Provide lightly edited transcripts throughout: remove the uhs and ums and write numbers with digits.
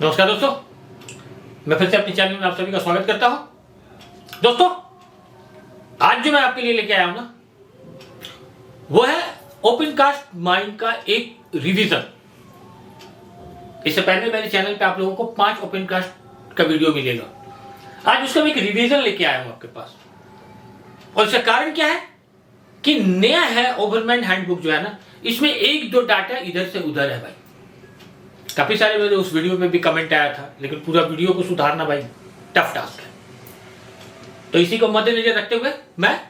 नमस्कार दोस्तों, मैं फिर से अपने चैनल में आप सभी का स्वागत करता हूं। दोस्तों, आज जो मैं आपके लिए लेके आया हूं ना, वो है ओपन कास्ट माइंड का एक रिवीजन। इससे पहले मेरे चैनल पे आप लोगों को 5 ओपन कास्ट का वीडियो मिलेगा। आज उसका मैं एक रिवीजन लेके आया हूं आपके पास, और इसका कारण क्या है कि नया है ओवरमैन हैंडबुक जो है ना, इसमें 1-2 डाटा इधर से उधर है भाई। काफी सारे मेरे उस वीडियो पे भी कमेंट आया था, लेकिन पूरा वीडियो को सुधारना भाई टफ टास्क है। तो इसी को मद्देनजर रखते हुए मैं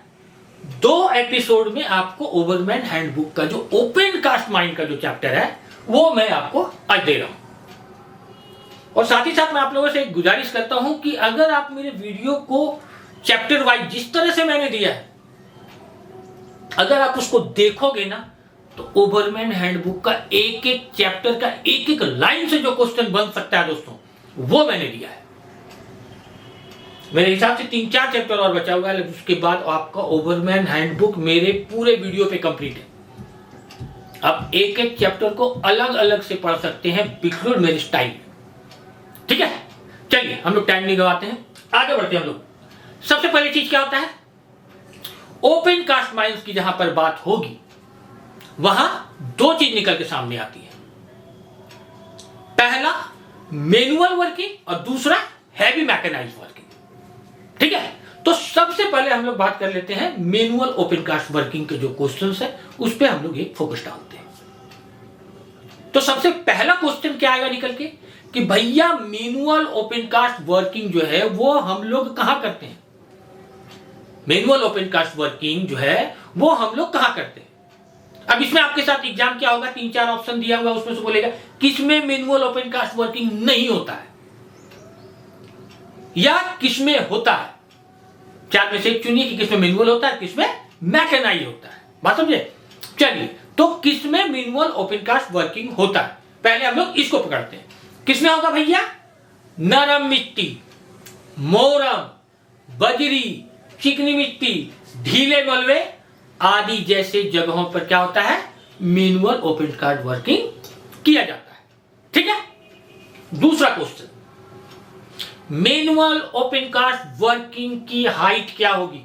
2 एपिसोड में आपको ओवरमैन हैंडबुक का जो ओपन कास्ट माइंड का जो चैप्टर है वो मैं आपको आज दे रहा हूं। और साथ ही साथ मैं आप लोगों से एक गुजारिश करता हूं कि अगर आप मेरे वीडियो को चैप्टर वाइज जिस तरह से मैंने दिया है, अगर आप उसको देखोगे ना, तो ओवरमैन हैंडबुक का एक एक चैप्टर का एक एक लाइन से जो क्वेश्चन बन सकता है दोस्तों, वो मैंने दिया है। मेरे हिसाब से 3-4 चैप्टर और बचा हुआ है, लेकिन उसके बाद आपका ओवरमैन हैंडबुक मेरे पूरे वीडियो पे कंप्लीट है। आप एक एक चैप्टर को अलग अलग से पढ़ सकते हैं, बिल्कुल मेरे स्टाइल में। ठीक है, चलिए हम लोग टाइम नहीं गवाते हैं, आगे बढ़ते हैं हम लोग। सबसे पहली चीज क्या होता है, ओपन कास्ट माइंड्स की जहां पर बात होगी वहां 2 चीज निकल के सामने आती है। पहला मैनुअल वर्किंग और दूसरा हैवी मैकेनाइज्ड वर्किंग। ठीक है, तो सबसे पहले हम लोग बात कर लेते हैं मैनुअल ओपन कास्ट वर्किंग के जो क्वेश्चंस है उस पे हम लोग एक फोकस डालते हैं। तो सबसे पहला क्वेश्चन क्या आएगा निकल के कि भैया मैनुअल ओपन कास्ट वर्किंग जो है वो हम लोग कहां करते हैं। मैनुअल ओपन कास्ट वर्किंग जो है वो हम लोग कहां करते हैं। अब इसमें आपके साथ एग्जाम क्या होगा, 3-4 ऑप्शन दिया हुआ, उसमें से बोलेगा किसमें मैनुअल ओपन कास्ट वर्किंग नहीं होता है या किसमें होता है। 4 में से एक चुनिए कि किसमें मैनुअल होता है, किसमें मैकेनाइज्ड होता है। बात समझे। चलिए, तो किसमें मैनुअल ओपन कास्ट वर्किंग होता है, पहले हम लोग इसको पकड़ते हैं। किसमें होगा भैया, नरम मिट्टी, मोरम, बजरी, चिकनी मिट्टी, ढीले मलबे आदि जैसे जगहों पर क्या होता है, मैनुअल ओपन कास्ट वर्किंग किया जाता है। ठीक है, दूसरा question, manual open cast working की हाइट क्या होगी।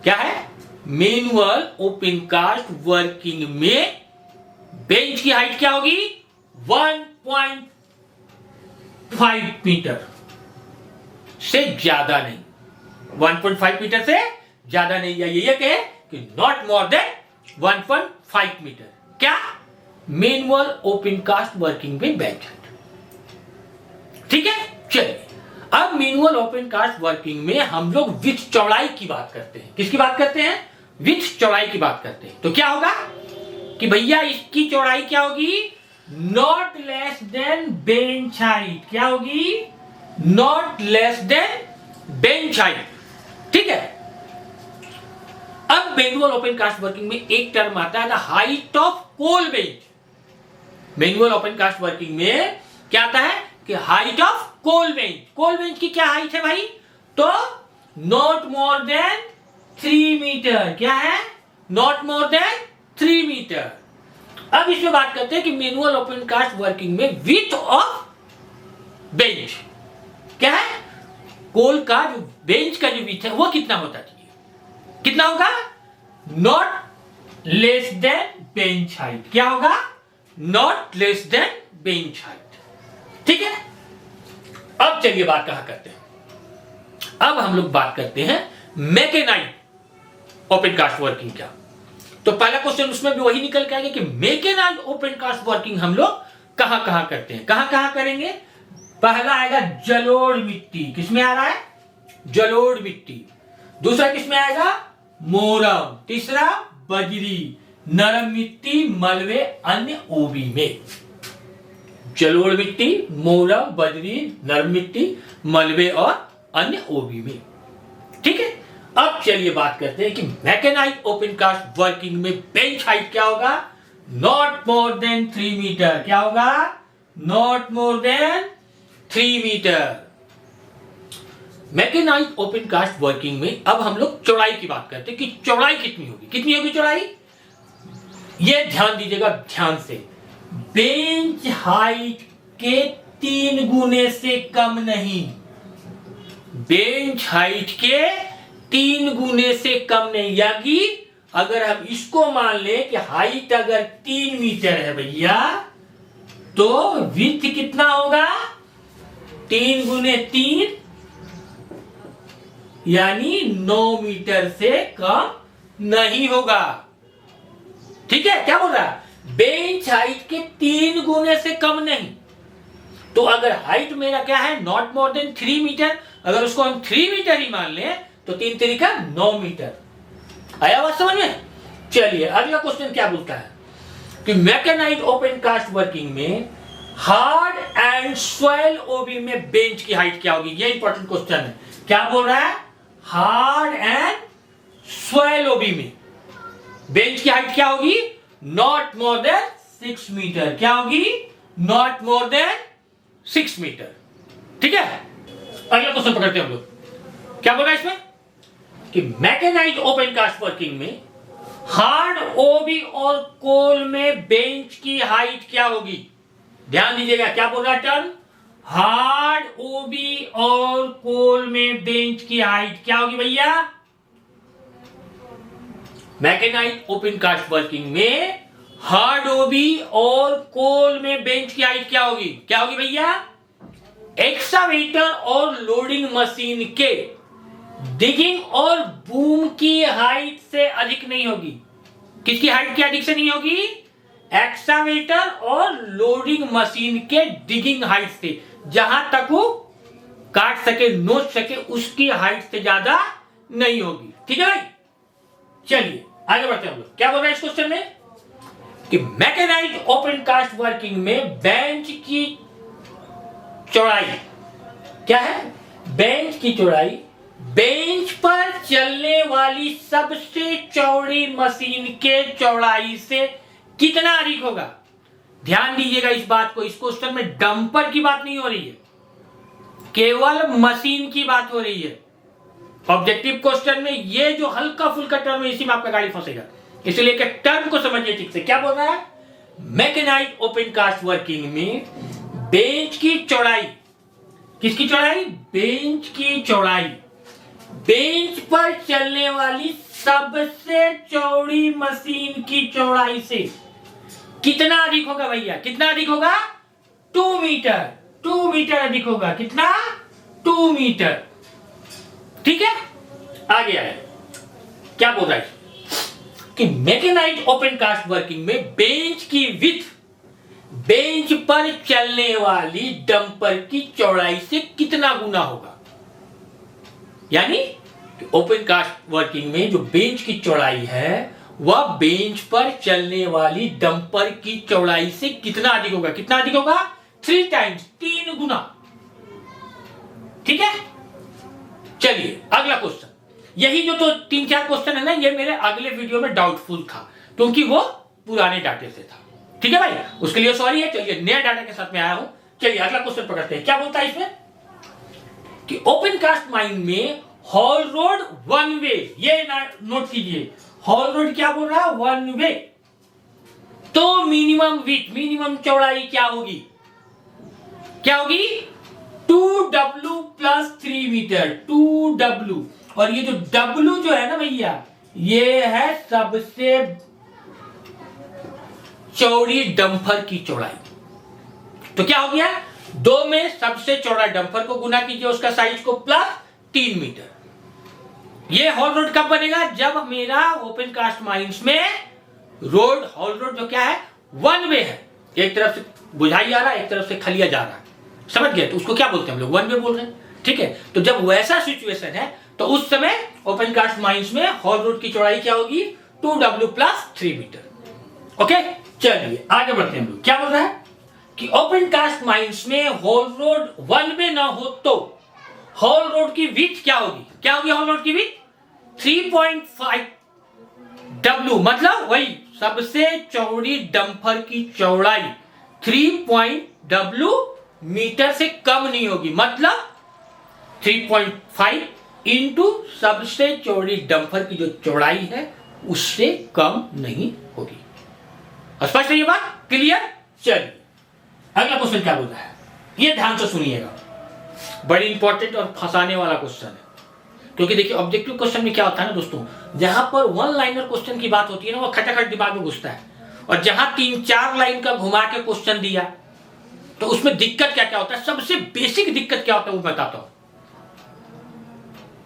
क्या है, मैनुअल ओपन कास्ट वर्किंग में बेंच की हाइट क्या होगी, 1.5 मीटर से ज्यादा नहीं। 1.5 मीटर से ज्यादा नहीं, या ये कहे कि नॉट मोर देन 1.5 मीटर। क्या, मैनुअल ओपन कास्ट वर्किंग में बेंच हाइट। ठीक है, चलिए अब मैनुअल ओपन कास्ट वर्किंग में हम लोग विड्थ चौड़ाई की बात करते हैं। किसकी बात करते हैं, विड्थ चौड़ाई की बात करते हैं। तो क्या होगा कि भैया इसकी चौड़ाई क्या होगी, not less than bench height. क्या होगी, not less than bench height. ठीक है, अब मैनुअल ओपन कास्ट वर्किंग में एक टर्म आता है, the height of coal bench. Manual open cast working में क्या आता है कि height of coal bench. Coal bench की क्या हाइट है भाई, तो नॉट मोर देन 3 मीटर। क्या है, नॉट मोर देन 3 मीटर। अब इसमें बात करते हैं कि मैनुअल ओपन कास्ट वर्किंग में विड्थ ऑफ बेंच क्या है, कोल का जो बेंच का जो विड्थ है वो कितना होता चाहिए, कितना होगा, not less than bench height. क्या होगा, not less than bench height. ठीक है, अब चलिए बात कहां करते हैं, अब हम लोग बात करते हैं मैकेनाइज्ड ओपन कास्ट वर्किंग क्या। तो पहला क्वेश्चन उसमें भी वही निकल के आएगा कि मैकेनाइज्ड ओपन कास्ट वर्किंग हम लोग कहां कहां करते हैं, कहां कहां करेंगे। पहला आएगा जलोढ़ मिट्टी, किसमें आ रहा है, जलोढ़ मिट्टी। दूसरा किसमें आएगा, मोरम। तीसरा बजरी, नरम मिट्टी, मलबे, अन्य ओबी में। जलोढ़ मिट्टी, मोरम, बजरी, नरम मिट्टी, मलबे और अन्य ओबी में। ठीक है, अब चलिए बात करते हैं कि मैकेनाइज्ड ओपन कास्ट वर्किंग में बेंच हाइट क्या होगा, नॉट मोर देन 3 मीटर। क्या होगा, not more than 3 metre. Mechanised open cast working में अब हम लोग चौड़ाई की बात करते हैं कि चौड़ाई कितनी होगी, कितनी होगी चौड़ाई, ये ध्यान दीजिएगा ध्यान से। बेंच हाइट के 3 गुने से कम नहीं, बेंच हाइट के 3 गुने से कम नहीं। यानी अगर हम इसको मान लें कि हाइट अगर 3 मीटर है भैया, तो विड्थ कितना होगा? 3 गुने 3 यानी 9 मीटर से कम नहीं होगा। ठीक है, क्या बोल रहा है? बेंच हाइट के 3 गुने से कम नहीं। तो अगर हाइट मेरा क्या है? Not more than 3 metre. अगर उसको हम 3 मीटर ही मान लें तो 3 तरीका 9 मीटर। आया बात समझ में? चलिए अगला क्वेश्चन क्या बोलता है कि मैकेनाइज्ड ओपन कास्ट वर्किंग में हार्ड एंड सॉइल ओबी में बेंच की हाइट क्या होगी? ये इंपॉर्टेंट क्वेश्चन है। क्या बोल रहा है? हार्ड एंड सॉइल ओबी में बेंच की हाइट क्या होगी? Not more than 6 metre. क्या होगी? Not more than 6 metre. ठीक है, अगला क्वेश्चन पकड़ते हैं हम लोग। क्या बोल रहा है इसमें कि मैकेनाइज्ड ओपन कास्ट वर्किंग में हार्ड ओबी और कोल में बेंच की हाइट क्या होगी? ध्यान दीजिएगा, क्या बोल रहा है टर्म? हार्ड ओबी और कोल में बेंच की हाइट क्या होगी भैया? मैकेनाइज्ड ओपन कास्ट वर्किंग में हार्ड ओबी और कोल में बेंच की हाइट क्या होगी? क्या होगी भैया? एक्सकावेटर और लोडिंग मशीन के डिगिंग और बूम की हाइट से अधिक नहीं होगी। किसकी हाइट की अधिक से नहीं होगी? एक्सकावेटर और लोडिंग मशीन के डिगिंग हाइट से, जहां तक वो काट सके, नोच सके, उसकी हाइट से ज्यादा नहीं होगी। ठीक है भाई, चलिए आगे बढ़ते हैं हम लोग। क्या बोल रहा है इस क्वेश्चन में कि मैकेनाइज्ड ओपन कास्ट वर्किंग में बेंच की चौड़ाई क्या है? बेंच की चौड़ाई बेंच पर चलने वाली सबसे चौड़ी मशीन के चौड़ाई से कितना अधिक होगा? ध्यान दीजिएगा इस बात को। इस क्वेश्चन में डंपर की बात नहीं हो रही है, केवल मशीन की बात हो रही है। ऑब्जेक्टिव क्वेश्चन में ये जो हल्का फुल्का टर्म है, इसी में आपका गाड़ी फंसेगा, इसलिए कि टर्म को समझिए ठीक से। क्या बोल रहा है? मैकेनाइज्ड ओपन कास्ट वर्किंग में बेंच की चौड़ाई, किसकी चौड़ाई? बेंच की चौड़ाई बेंच पर चलने वाली सबसे चौड़ी मशीन की चौड़ाई से कितना अधिक होगा भैया? कितना अधिक होगा? 2 मीटर। 2 मीटर अधिक होगा। कितना? 2 मीटर। ठीक है, आगे आए। क्या बोल रहा है कि मैकेनाइज्ड ओपन कास्ट वर्किंग में बेंच की विड्थ बेंच पर चलने वाली डंपर की चौड़ाई से कितना गुना होगा? यानी ओपन कास्ट वर्किंग में जो बेंच की चौड़ाई है वह बेंच पर चलने वाली डंपर की चौड़ाई से कितना अधिक होगा? कितना अधिक होगा? 3 टाइम्स, 3 गुना। ठीक है, चलिए अगला क्वेश्चन। यही जो तो 3-4 क्वेश्चन है ना, ये मेरे अगले वीडियो में डाउटफुल था क्योंकि वो पुराने डाटे से था। ठीक है भाई, उसके लिए सॉरी है। चलिए नया डाटा के साथ में आया हूं। चलिए अगला क्वेश्चन पकड़ते हैं। क्या बोलता है इसमें कि ओपन कास्ट माइन में हॉल रोड 1 वे, ये नोट कीजिए, हॉल रोड क्या बोल रहा है? 1 वे। तो मिनिमम विड्थ, मिनिमम चौड़ाई क्या होगी? क्या होगी? 2W + 3 metre. 2W, और ये जो W जो है ना भैया, ये है सबसे चौड़ी डंपर की चौड़ाई। तो क्या हो गया? 2 में सबसे चौड़ा डंपर को गुना कीजिए उसका साइज को, प्लस 3 मीटर। ये हॉल रोड कब बनेगा? जब मेरा ओपन कास्ट माइंस में रोड, हॉल रोड जो क्या है? 1 वे है। एक तरफ से बुझाई जा रहा है, एक तरफ से खलिया जा रहा है। समझ गए? तो उसको क्या बोलते हैं हम लोग? 1 वे बोल रहे हैं। ठीक है, तो जब वैसा सिचुएशन है तो उस समय ओपन कास्ट माइंस में हॉल रोड की चौड़ाई क्या होगी? 2W + 3 metre. ओके, चलिए आगे बढ़ते हैं हम लोग। क्या बोल रहा है कि ओपन कास्ट माइंस में हॉल रोड 1 वे ना हो तो हॉल रोड की विड्थ क्या होगी? क्या होगी हॉल रोड की विड्थ? 3.5 W, मतलब वही सबसे चौड़ी डंपर की चौड़ाई 3.W मीटर से कम नहीं होगी। मतलब 3.5 इंटू सबसे चौड़ी डंपर की जो चौड़ाई है उससे कम नहीं होगी। स्पष्ट है ये बात? क्लियर? चलिए अगला क्वेश्चन क्या बोल रहा है ये ध्यान से सुनिएगा, बड़ी इंपॉर्टेंट और फंसाने वाला क्वेश्चन है। क्योंकि देखिए ऑब्जेक्टिव क्वेश्चन में क्या होता है ना दोस्तों, जहां पर वन लाइनर क्वेश्चन की बात होती है ना, वो खटाखट दिमाग में घुसता है, और जहां 3-4 लाइन का घुमा के क्वेश्चन दिया तो उसमें दिक्कत क्या क्या होता है। सबसे बेसिक दिक्कत क्या होता है वो बताता हूं।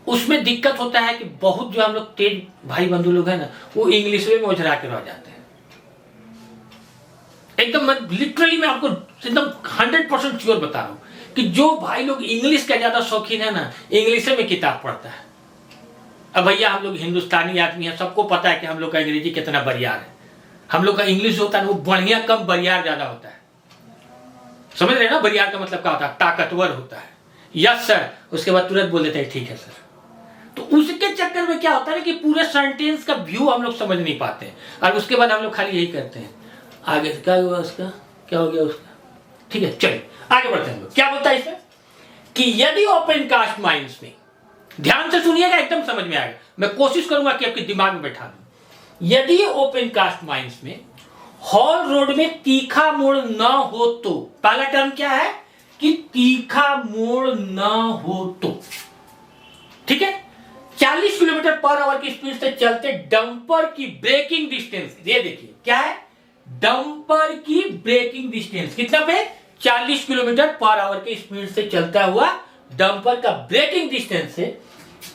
उसमें दिक्कत होता है कि बहुत जो हम लोग तेज भाई बंधु लोग हैं ना, वो इंग्लिश में उझरा के रह जाते हैं। एकदम लिटरली मैं आपको एकदम 100% श्योर बता रहा हूं कि जो भाई लोग इंग्लिश का ज्यादा शौकीन है ना, इंग्लिश में किताब पढ़ता है। अब भैया हम लोग हिंदुस्तानी आदमी हैं, सबको पता है कि हम लोग का अंग्रेजी कितना बरियार है। हम लोग का इंग्लिश होता है वो बढ़िया कम, बरियार ज्यादा होता है। समझ रहे ना, बरियार का मतलब क्या होता है, ताकतवर होता है। यस सर, उसके बाद तुरंत बोल देते हैं ठीक है सर। तो उसके चक्कर में क्या होता है कि पूरे सेंटेंस का व्यू हम लोग समझ नहीं पाते हैं, और उसके बाद हम लोग खाली यही करते हैं, आगे क्या हुआ उसका, क्या हो गया उसका। ठीक है, चलिए आगे बढ़ते हैं। क्या बोलता है इसमें कि यदि ओपन कास्ट माइंस में, ध्यान से सुनिएगा, एकदम समझ में आएगा, मैं कोशिश करूंगा कि आपके दिमाग में बैठा दूं। यदि ओपन कास्ट माइंस में हॉल रोड में तीखा मोड़ न हो तो, पहला टर्म क्या है कि तीखा मोड़ न हो तो, ठीक है। 40 किलोमीटर पर आवर की स्पीड से चलते डंपर की ब्रेकिंग डिस्टेंस, ये देखिए क्या है, डंपर की ब्रेकिंग डिस्टेंस कितना पे, 40 किलोमीटर पर आवर की स्पीड से चलता हुआ डंपर का ब्रेकिंग डिस्टेंस से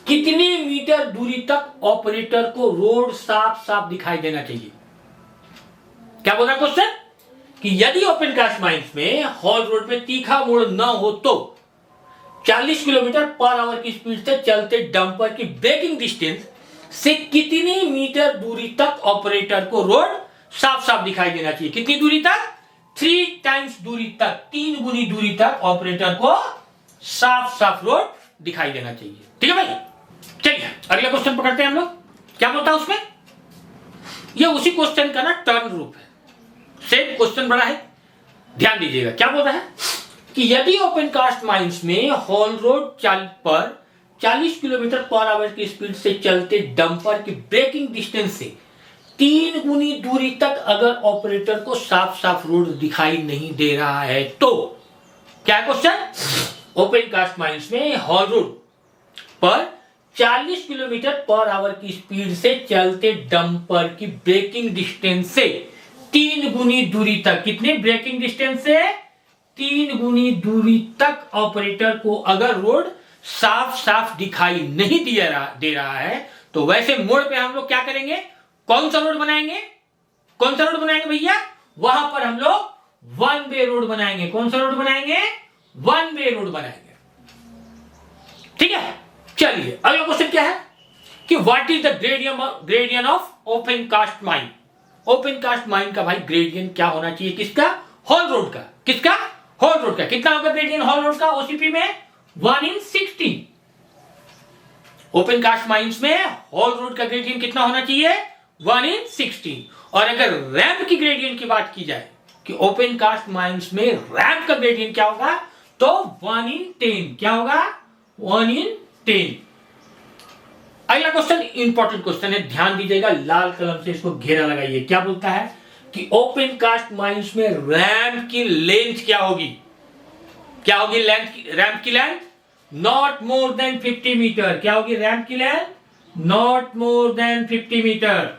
कितनी मीटर दूरी तक ऑपरेटर को रोड साफ साफ दिखाई देना चाहिए। क्या बोल रहा है क्वेश्चन कि यदि ओपन कास्ट माइंस में हॉल रोड में तीखा मोड़ न हो तो 40 किलोमीटर पर आवर की स्पीड से चलते डंपर की ब्रेकिंग डिस्टेंस से कितनी मीटर दूरी तक ऑपरेटर को रोड साफ साफ दिखाई देना चाहिए। कितनी दूरी तक, 3 टाइम्स दूरी तक, 3 गुनी दूरी तक ऑपरेटर को साफ साफ रोड दिखाई देना चाहिए। ठीक है भाई, चलिए अगला क्वेश्चन पकड़ते हैं हम लोग। क्या बोलता है उसमें, ये उसी क्वेश्चन का ना टर्न रूप है, सेम क्वेश्चन बड़ा है, ध्यान दीजिएगा। क्या बोल रहा है कि यदि ओपन कास्ट माइंस में हॉल रोड पर 40 किलोमीटर पर आवर की स्पीड से चलते डंपर की ब्रेकिंग डिस्टेंस से 3 गुनी दूरी तक अगर ऑपरेटर को साफ साफ रोड दिखाई नहीं दे रहा है तो, क्या है क्वेश्चन, ओपन कास्ट माइंस में हॉल रोड पर 40 किलोमीटर पर आवर की स्पीड से चलते डंपर की ब्रेकिंग डिस्टेंस से 3 गुनी दूरी तक, कितनी ब्रेकिंग डिस्टेंस से 3 गुनी दूरी तक ऑपरेटर को अगर रोड साफ साफ दिखाई नहीं दे रहा है तो वैसे मोड़ पे हम लोग क्या करेंगे, कौन सा रोड बनाएंगे, कौन सा रोड बनाएंगे भैया, वहां पर हम लोग 1 वे रोड बनाएंगे। कौन सा रोड बनाएंगे, 1 वे रोड बनाएंगे। ठीक है, चलिए अगला क्वेश्चन क्या है कि what is the gradient of open cast mine. Open cast mine का भाई ग्रेडियंट क्या होना चाहिए, किसका, हॉल रोड का, किसका, हॉल रोड का। कितना होगा ग्रेडियंट हॉल रोड का ओसीपी में, 1/16। ओपन कास्ट माइंस में हॉल रोड का ग्रेडियंट कितना होना चाहिए, 1/16। और अगर रैंप की ग्रेडियंट की बात की जाए कि ओपन कास्ट माइंस में रैंप का ग्रेडियंट क्या होगा तो 1/10। क्या होगा, 1/10। अगला क्वेश्चन इंपॉर्टेंट क्वेश्चन है, ध्यान दीजिएगा, लाल कलम से इसको घेरा लगाइए। क्या बोलता है कि ओपन कास्ट माइंस में रैंप की लेंथ क्या होगी, क्या होगी लेंथ, रैंप की length not more than 50 metre. क्या होगी रैंप की length, not more than 50 metre.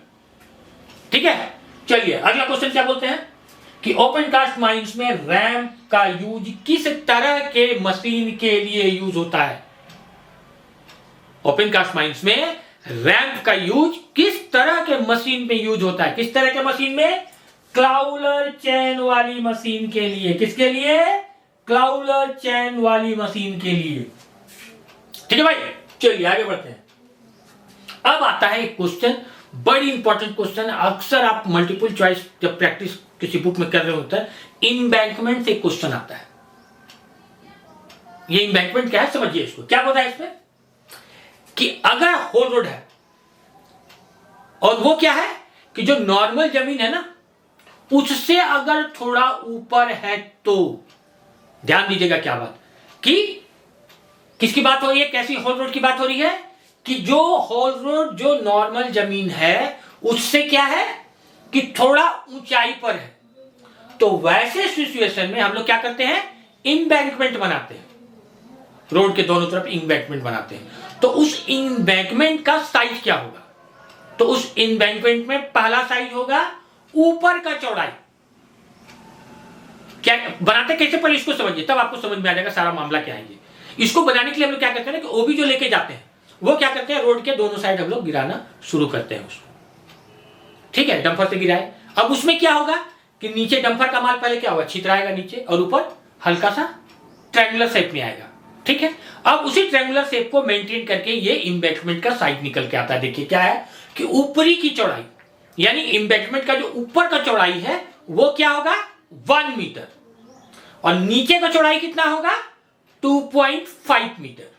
ठीक है, चलिए अगला क्वेश्चन क्या बोलते हैं कि ओपन कास्ट माइंस में रैंप का यूज किस तरह के मशीन के लिए यूज होता है। ओपन कास्ट माइंस में रैंप का यूज किस तरह के मशीन में यूज होता है, किस तरह के मशीन में, क्लाउलर चैन वाली मशीन के लिए। किसके लिए, क्लाउलर चैन वाली मशीन के लिए। ठीक है भाई, चलिए आगे बढ़ते हैं। अब आता है एक क्वेश्चन, बड़ी इंपॉर्टेंट क्वेश्चन, अक्सर आप मल्टीपल चॉइस जब प्रैक्टिस किसी बुक में कर रहे होते हैं, इम्बैंकमेंट से क्वेश्चन आता है। ये इम्बैंकमेंट क्या है समझिए इसको। क्या बोलता है इसमें कि अगर होल रोड है और वो क्या है कि जो नॉर्मल जमीन है ना उससे अगर थोड़ा ऊपर है तो, ध्यान दीजिएगा क्या बात, कि किसकी बात हो रही है, कैसी होल रोड की बात हो रही है कि जो होल रोड जो नॉर्मल जमीन है उससे क्या है कि थोड़ा ऊंचाई पर है। तो वैसे सिचुएशन में हम लोग क्या करते हैं एम्बैंकमेंट बनाते हैं, रोड के दोनों तरफ एम्बैंकमेंट बनाते हैं, तो उस एम्बैंकमेंट का साइज क्या होगा? तो उस एम्बैंकमेंट में पहला साइज होगा ऊपर का चौड़ाई। क्या बनाते कैसे, पहले इसको समझिए, तब आपको समझ में आ जाएगा सारा मामला क्या है। इसको बनाने के लिए हम लोग क्या करते हैं कि ओबी जो लेके जाते हैं वो क्या करते हैं, रोड के दोनों साइड हम लोग गिराना शुरू करते हैं उसको, ठीक है, डंपर से गिराए। अब उसमें क्या होगा कि नीचे डंपर का माल पहले क्या होगा, छितराएगा नीचे, और ऊपर हल्का सा ट्रायंगुलर शेप में आएगा, ठीक है। अब उसी ट्रायंगुलर शेप को मेंटेन करके ये एम्बैंकमेंट का साइज निकल के आता है। देखिए क्या है कि ऊपरी की चौड़ाई, यानी एम्बैंकमेंट का जो ऊपर का चौड़ाई है वो क्या होगा, 1 मीटर, और नीचे का चौड़ाई कितना होगा, 2.5 मीटर,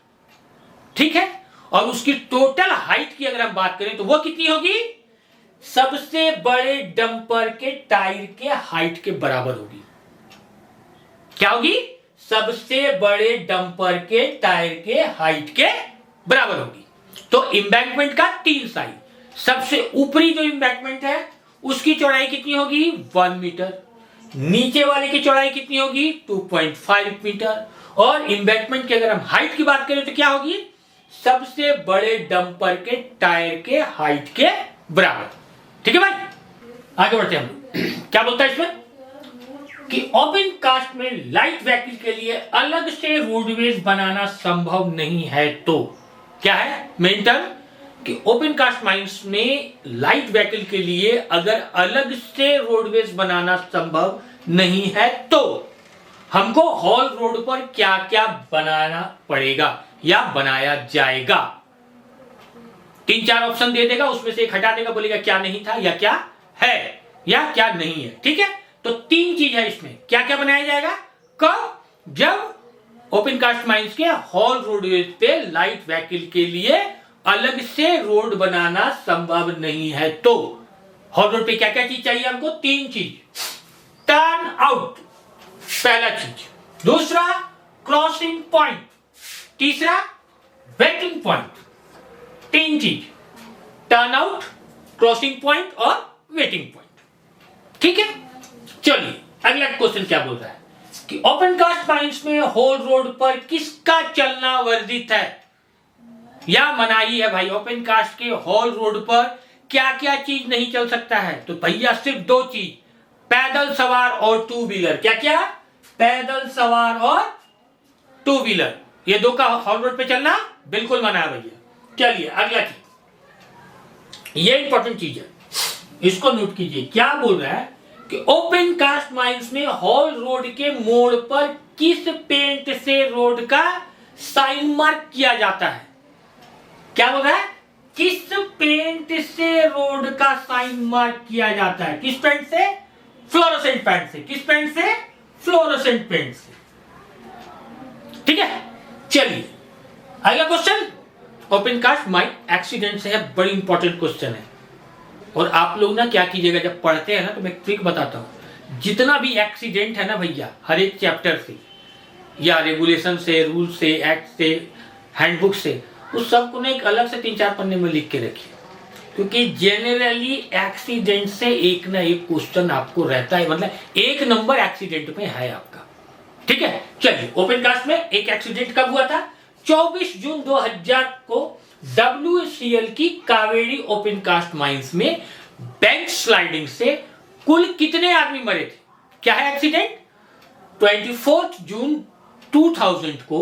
ठीक है। और उसकी टोटल हाइट की अगर हम बात करें तो वो कितनी होगी, सबसे बड़े डंपर के टायर के हाइट के बराबर होगी। क्या होगी, सबसे बड़े डंपर के टायर के हाइट के बराबर होगी। तो एम्बैंकमेंट का 3 साइज, सबसे ऊपरी जो एम्बैंकमेंट है उसकी चौड़ाई कितनी होगी, 1 मीटर, नीचे वाले की चौड़ाई कितनी होगी, 2.5 मीटर, और एम्बैंकमेंट की अगर हम हाइट की बात करें तो क्या होगी, सबसे बड़े डंपर के टायर के हाइट के बराबर, ठीक है भाई। आगे बढ़ते हैं हम क्या बोलता है इसमें कि ओपन कास्ट में लाइट व्हीकल के लिए अलग से रोडवेज बनाना संभव नहीं है। तो क्या है मेन टर्म कि ओपन कास्ट माइंस में लाइट व्हीकल के लिए अगर अलग से रोडवेज बनाना संभव नहीं है तो हमको हॉल रोड पर क्या क्या बनाना पड़ेगा या बनाया जाएगा। 3-4 ऑप्शन दे देगा, उसमें से एक हटा देगा, बोलेगा क्या नहीं था या क्या है या क्या नहीं है, ठीक है। तो 3 चीज है इसमें, क्या क्या बनाया जाएगा, कब, जब ओपन कास्ट माइंस के हॉल रोडवेज पे लाइट व्हीकल के लिए अलग से रोड बनाना संभव नहीं है। तो हॉल रोड पे क्या क्या चीज चाहिए हमको, 3 चीज, टर्न आउट पहला चीज, दूसरा क्रॉसिंग पॉइंट, तीसरा वेटिंग पॉइंट। 3 चीज, टर्न आउट, क्रॉसिंग पॉइंट और वेटिंग पॉइंट, ठीक है। चलिए अगला क्वेश्चन क्या बोल रहा है कि ओपन कास्ट माइंस में हॉल रोड पर किसका चलना वर्जित है या मनाही है। भाई ओपन कास्ट के हॉल रोड पर क्या क्या चीज नहीं चल सकता है, तो भैया सिर्फ 2 चीज, पैदल सवार और 2 व्हीलर। क्या क्या, पैदल सवार और 2 व्हीलर, ये 2 का हॉल रोड पे चलना बिल्कुल मना है भैया। चलिए अगला चीज, ये इंपॉर्टेंट चीज है, इसको नोट कीजिए। क्या बोल रहा है कि ओपन कास्ट माइंस में हॉल रोड के मोड़ पर किस पेंट से रोड का साइन मार्क किया जाता है। क्या बोल रहा है, किस पेंट से रोड का साइन मार्क किया जाता है, किस पेंट से, फ्लोरोसेंट पेंट से। किस पेंट से, फ्लोरोसेंट पेंट से, ठीक है। चलिए अगला question open cast mine accident से है, बड़ी इंपॉर्टेंट क्वेश्चन है। और आप लोग ना क्या कीजिएगा, जब पढ़ते हैं ना तो मैं ट्रिक बताता हूं, जितना भी एक्सीडेंट है ना भैया, हर एक चैप्टर से या रेगुलेशन से, रूल से, एक्ट से, हैंडबुक से, उस सबको ना एक अलग से 3-4 पन्ने में लिख के रखिए, क्योंकि जेनरली एक्सीडेंट से एक ना एक क्वेश्चन आपको रहता है, मतलब 1 नंबर एक्सीडेंट में है आपका, ठीक है। चलिए ओपन कास्ट में एक एक्सीडेंट कब हुआ था, 24 जून 2000 को WCL की कावेरी ओपन कास्ट माइंस में बैंक स्लाइडिंग से कुल कितने आदमी मरे थे। क्या है एक्सीडेंट, 24 जून 2000 को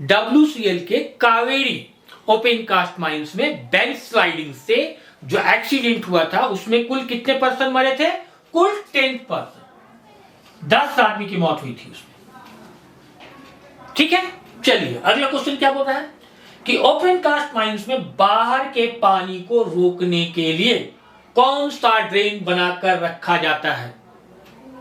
WCL के कावेरी ओपन कास्ट माइंस में बैंक स्लाइडिंग से जो एक्सीडेंट हुआ था उसमें कुल कितने पर्सन मरे थे, कुल 10 पर्सन, 10 आदमी की मौत हुई थी उसमें, ठीक है। चलिए अगला क्वेश्चन क्या बोल रहा है कि ओपन कास्ट माइंस में बाहर के पानी को रोकने के लिए कौन सा ड्रेन बनाकर रखा जाता है।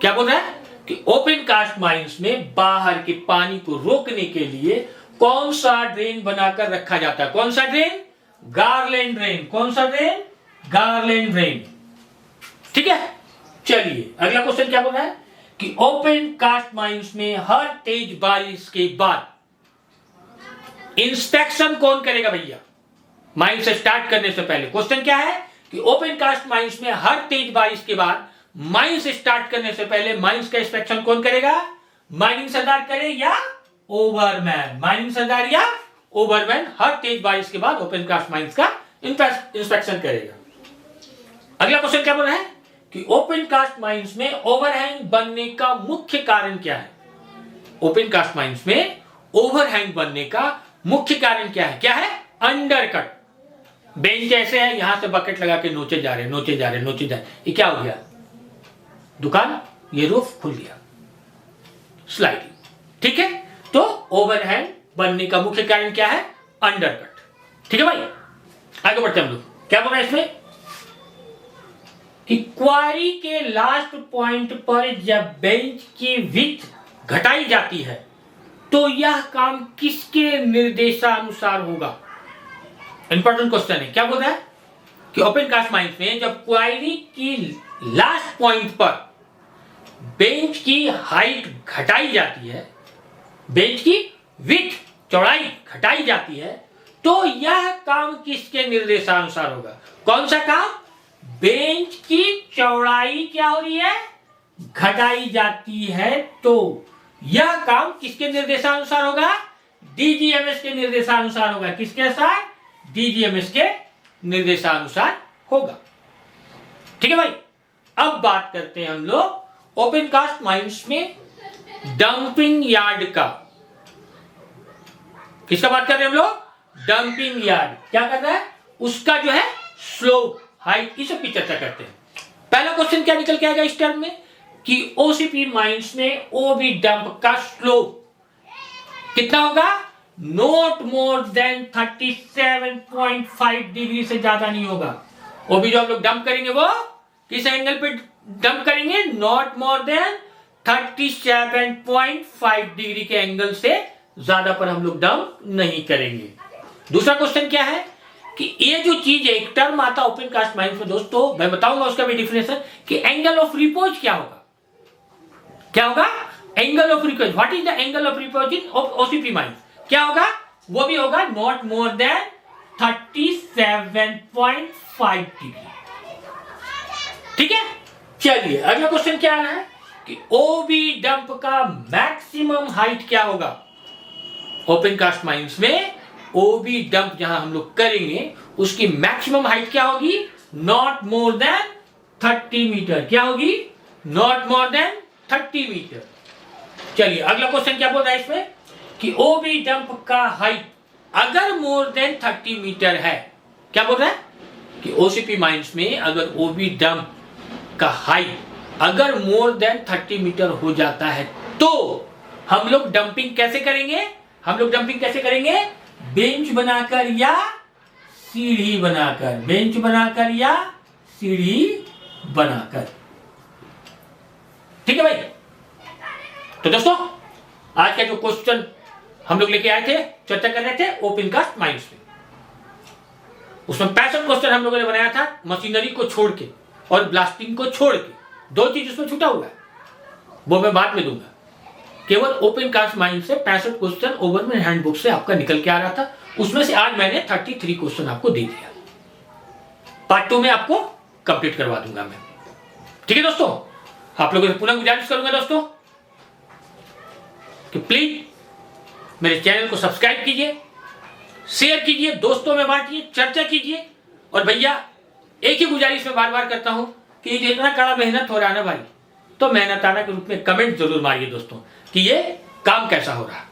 क्या बोल रहा है कि ओपन कास्ट माइंस में बाहर के पानी को रोकने के लिए कौन सा ड्रेन बनाकर रखा जाता है। कौन सा ड्रेन, गार्लेंड ड्रेन। कौन सा ड्रेन, गार्लेंड ड्रेन, ठीक है। चलिए अगला क्वेश्चन क्या बोल रहा है कि ओपन कास्ट माइंस में हर तेज बारिश के बाद इंस्पेक्शन कौन करेगा भैया, माइंस से स्टार्ट करने से पहले। क्वेश्चन क्या है कि ओपन कास्ट माइंस में हर तेज बारिश के बाद माइंस स्टार्ट करने से पहले माइंस का इंस्पेक्शन कौन करेगा, माइनिंग सरदार करे या ओवरमैन, माइनिंग सरदार या ओवरमैन हर तेज बारिश के बाद ओपन कास्ट माइंस का इंस्पेक्शन करेगा। अगला क्वेश्चन क्या बोल रहा है कि ओपन कास्ट माइंस में ओवरहैंग बनने का मुख्य कारण क्या है। ओपन कास्ट माइंस में ओवरहैंग बनने का मुख्य कारण क्या है? क्या है? अंडरकट। बेंच ऐसे है, यहां से बकेट लगा के नोचे जा रहे, ये क्या हो गया? दुकान, ये रूफ खुल गया, स्लाइडिंग। ठीक है, तो ओवरहैंग बनने का मुख्य कारण क्या है? अंडरकट। ठीक है भाई, आगे बढ़ते हम लोग। क्या बोल रहे हैं इसमें कि क्वारी के लास्ट पॉइंट पर जब बेंच की विड्थ घटाई जाती है तो यह काम किसके निर्देशानुसार होगा? इंपॉर्टेंट क्वेश्चन है। क्या बोल रहा है कि ओपन कास्ट माइंस में जब क्वारी की लास्ट पॉइंट पर बेंच की हाइट घटाई जाती है, बेंच की विड्थ चौड़ाई घटाई जाती है, तो यह काम किसके निर्देशानुसार होगा? कौन सा काम? बेंच की चौड़ाई क्या हो रही है? घटाई जाती है, तो यह काम किसके निर्देशानुसार होगा? डीजीएमएस के निर्देशानुसार होगा। किसके अनुसार? डीजीएमएस के निर्देशानुसार होगा। ठीक है भाई, अब बात करते हैं हम लोग ओपन कास्ट माइंस में डंपिंग यार्ड का। किसका बात कर रहे हैं हम लोग? Dumping yard. क्या कर रहा है? उसका जो है स्लोप, हाइट, इस सब की चर्चा करते हैं। पहला क्वेश्चन क्या निकल के आएगा इस टर्म में कि ओसीपी माइंस में ओबी डंप का स्लोप कितना होगा? नॉट मोर देन 37.5 डिग्री से ज्यादा नहीं होगा। ओबी जो हम लोग डंप करेंगे वो किस एंगल पे डंप करेंगे? नॉट मोर देन 37.5 डिग्री के एंगल से ज्यादा पर हम लोग डंप नहीं करेंगे। दूसरा क्वेश्चन क्या है कि ये जो चीज है, एक टर्म आता है ओपन कास्ट माइंस में दोस्तों, मैं बताऊंगा उसका भी डिफिनेशन कि एंगल ऑफ रिपोज क्या होगा। क्या होगा? Angle of repose. What is the angle of repose in OCP mines? क्या होगा? वो भी होगा नॉट मोर देन 37.5 डिग्री। ठीक है, चलिए अगला क्वेश्चन क्या आ रहा है कि ओबी डंप का मैक्सिमम हाइट क्या होगा? ओपन कास्ट माइंस में ओबी डंप जहां हम लोग करेंगे उसकी मैक्सिमम हाइट क्या होगी? Not more than 30 metre. क्या होगी? Not more than 30 metre. चलिए अगला क्वेश्चन क्या बोल रहा है इसमें कि ओबी डंप का हाइट अगर मोर देन 30 मीटर है। क्या बोल रहा है कि ओसीपी माइंस में अगर ओबी डंप का हाइट अगर मोर देन 30 मीटर हो जाता है तो हम लोग डंपिंग कैसे करेंगे? हम लोग डंपिंग कैसे करेंगे? बेंच बनाकर या सीढ़ी बनाकर, बेंच बनाकर या सीढ़ी बनाकर। ठीक है भाई, तो दोस्तों आज का जो क्वेश्चन हम लोग लेके आए थे, चर्चा कर रहे थे ओपन कास्ट माइंस में, उसमें 65 क्वेश्चन हम लोगों ने बनाया था मशीनरी को छोड़ के और ब्लास्टिंग को छोड़ के। दो चीज उसमें छूटा हुआ है, वो मैं बाद में दूंगा। केवल ओपन कास्ट माइंस से 65 क्वेश्चन ओवरमैन हैंडबुक से आपका निकल के आ रहा था, उसमें से आज मैंने 33 क्वेश्चन आपको दे दिया। पार्ट 2 में आपको कंप्लीट करवा दूंगा मैं। ठीक है दोस्तों, आप लोगों से पुनः गुजारिश करूंगा दोस्तों कि प्लीज मेरे चैनल को सब्सक्राइब कीजिए, शेयर कीजिए, दोस्तों में बांटिए, चर्चा कीजिए। और भैया एक ही गुजारिश में बार बार करता हूं कि ये इतना कड़ा मेहनत हो रहा है ना भाई, तो मेहनताना के रूप में कमेंट जरूर मारिए दोस्तों कि ये काम कैसा हो रहा है।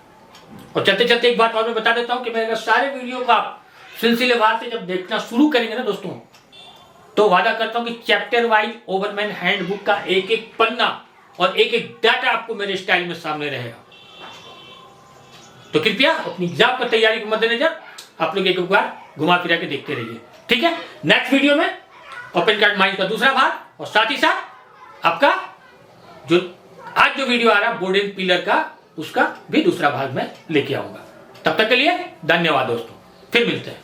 और चलते चलते एक बात और मैं बता देता हूं कि मेरे सारे वीडियो को आप सिलसिलेवार से जब देखना शुरू करेंगे ना दोस्तों, तो वादा करता हूं कि चैप्टर वाइज ओवरमैन हैंडबुक का एक एक पन्ना और एक एक डाटा आपको मेरे स्टाइल में सामने रहेगा। तो कृपया अपनी एग्जाम की तैयारी के मद्देनजर आप लोग एक बार घुमा फिरा के देखते रहिए। ठीक है, नेक्स्ट वीडियो में ओपन कास्ट माइंस का दूसरा भाग और साथ ही साथ आपका जो आज जो वीडियो आ रहा है बोर्ड एंड पिलर का, उसका भी दूसरा भाग मैं लेके आऊंगा। तब तक के लिए धन्यवाद दोस्तों, फिर मिलते हैं।